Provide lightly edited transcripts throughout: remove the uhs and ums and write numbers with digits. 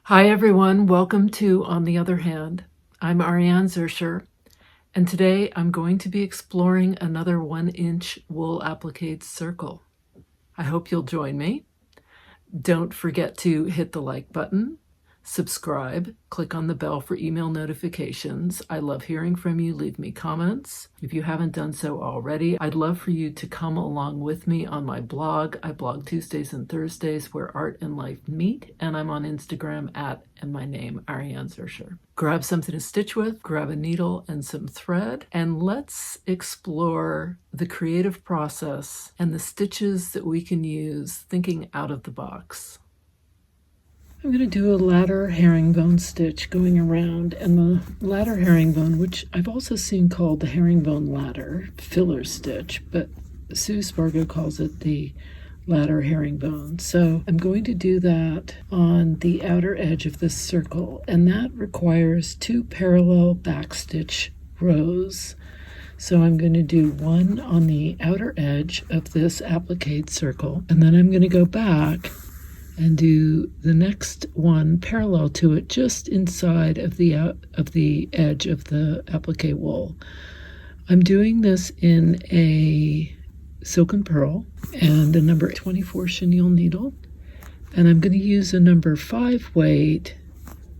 Hi everyone, welcome to On the Other Hand. I'm Ariane Zurcher, and today I'm going to be exploring another 1-inch wool applique circle. I hope you'll join me. Don't forget to hit the like button, subscribe, click on the bell for email notifications. I love hearing from you. Leave me comments. If you haven't done so already, I'd love for you to come along with me on my blog. I blog Tuesdays and Thursdays where art and life meet, and I'm on Instagram and my name, Ariane Zurcher. Grab something to stitch with, grab a needle and some thread, and let's explore the creative process and the stitches that we can use thinking out of the box. I'm going to do a ladder herringbone stitch going around, and the ladder herringbone, which I've also seen called the herringbone ladder filler stitch, but Sue Spargo calls it the ladder herringbone. So I'm going to do that on the outer edge of this circle, and that requires 2 parallel backstitch rows. So I'm going to do one on the outer edge of this applique circle, and then I'm going to go back and do the next one parallel to it just inside of the edge of the applique wool. I'm doing this in a silk and pearl and a number 24 chenille needle, and I'm going to use a number 5 weight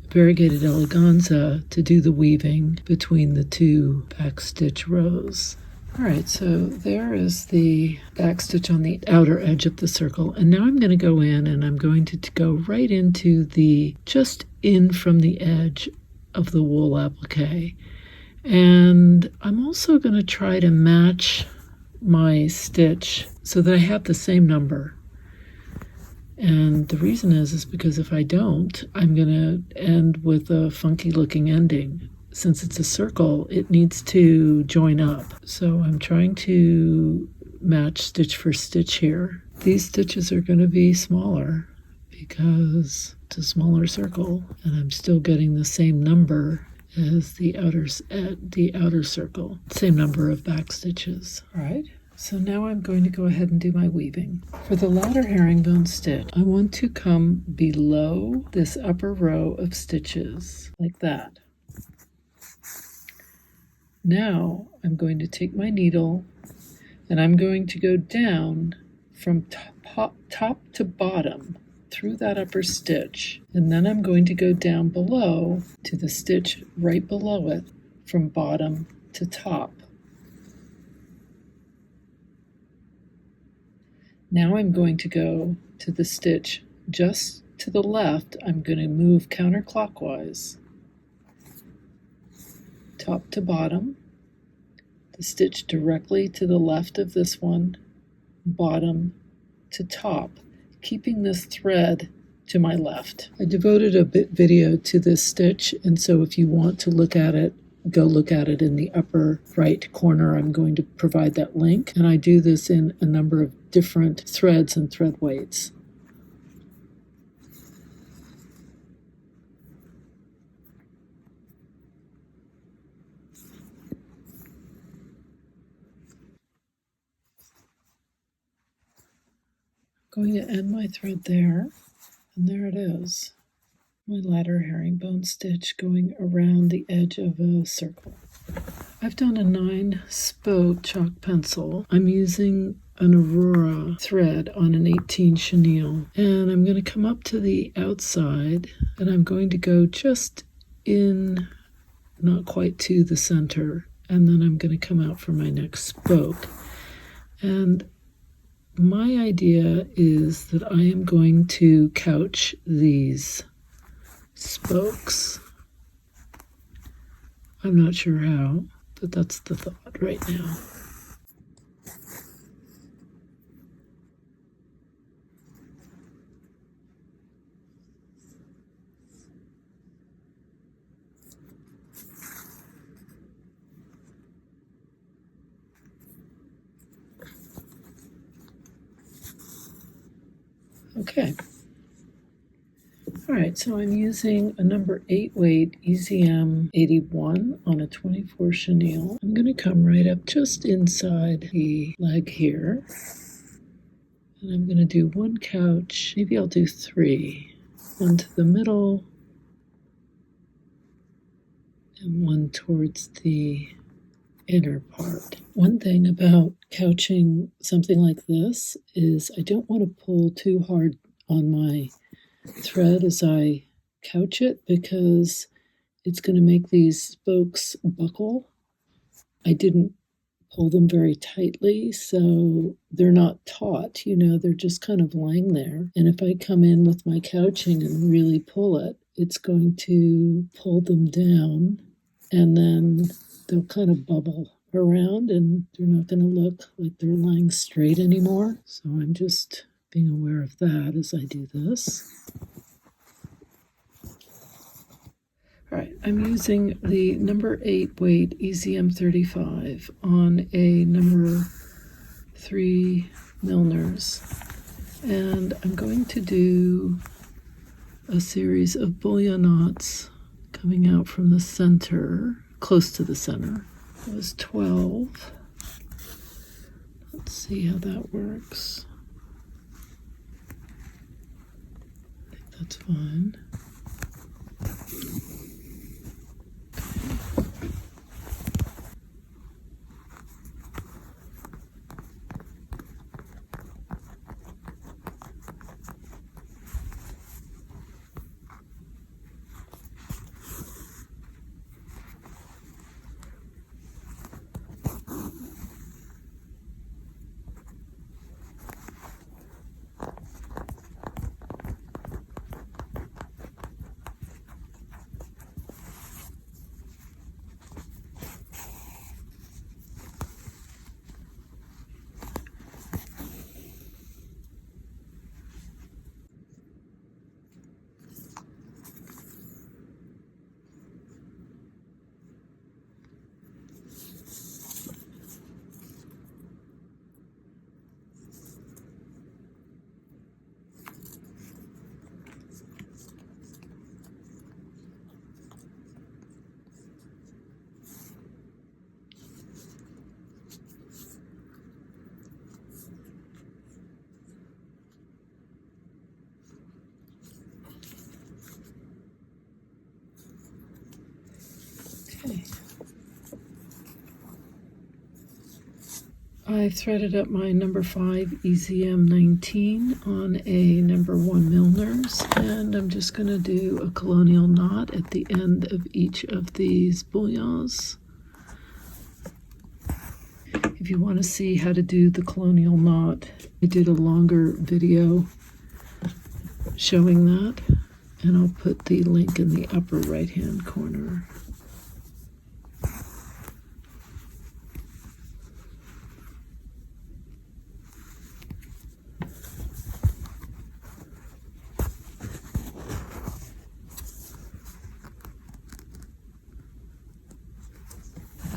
variegated eleganza to do the weaving between the 2 backstitch rows. All right, so there is the backstitch on the outer edge of the circle, and now I'm going to go in and I'm going to go right into the just in from the edge of the wool applique. And I'm also going to try to match my stitch so that I have the same number. And the reason is because if I don't, I'm going to end with a funky looking ending. Since it's a circle, it needs to join up. So I'm trying to match stitch for stitch here. These stitches are going to be smaller because it's a smaller circle, and I'm still getting the same number as the outer circle, same number of back stitches. All right. So now I'm going to go ahead and do my weaving. For the ladder herringbone stitch, I want to come below this upper row of stitches like that. Now I'm going to take my needle and I'm going to go down from top to bottom through that upper stitch, and then I'm going to go down below to the stitch right below it from bottom to top. Now I'm going to go to the stitch just to the left. I'm going to move counterclockwise, top to bottom, the stitch directly to the left of this one, bottom to top, keeping this thread to my left. I devoted a video to this stitch, and so if you want to look at it, go look at it in the upper right corner. I'm going to provide that link, and I do this in a number of different threads and thread weights. I'm going to end my thread there, and there it is, my ladder herringbone stitch going around the edge of a circle. I've done a 9-spoke chalk pencil. I'm using an Aurora thread on an 18 chenille, and I'm going to come up to the outside, and I'm going to go just in, not quite to the center, and then I'm going to come out for my next spoke. And my idea is that I am going to couch these spokes. I'm not sure how, but that's the thought right now. Okay. All right, so I'm using a number 8 weight EZM 81 on a 24 chenille. I'm going to come right up just inside the leg here, and I'm going to do 1 couch. Maybe I'll do 3. 1 to the middle, and one towards the inner part. One thing about couching something like this is I don't want to pull too hard on my thread as I couch it because it's going to make these spokes buckle. I didn't pull them very tightly, so they're not taut, they're just kind of lying there. And if I come in with my couching and really pull it, it's going to pull them down, and then they'll kind of bubble around and they're not going to look like they're lying straight anymore. So I'm just being aware of that as I do this. All right, I'm using the number 8 weight EZM35 on a number 3 Milner's, and I'm going to do a series of bullion knots coming out from the center, close to the center. That was 12. Let's see how that works. I think that's fine. Okay. I threaded up my number 5 EZM19 on a number 1 Milner's, and I'm just going to do a colonial knot at the end of each of these bullions. If you want to see how to do the colonial knot, I did a longer video showing that, and I'll put the link in the upper right hand corner.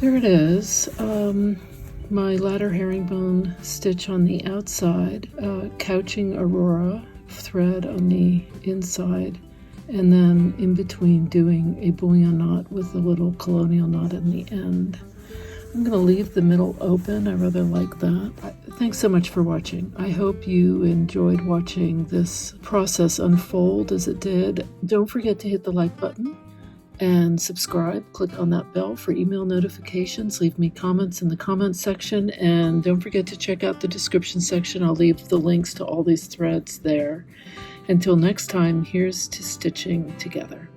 There it is, my ladder herringbone stitch on the outside, couching aurora thread on the inside, and then in between doing a bullion knot with a little colonial knot in the end. I'm going to leave the middle open. I rather like that. Thanks so much for watching. I hope you enjoyed watching this process unfold as it did. Don't forget to hit the like button and subscribe. Click on that bell for email notifications. Leave me comments in the comments section, and don't forget to check out the description section. I'll leave the links to all these threads there. Until next time, here's to stitching together.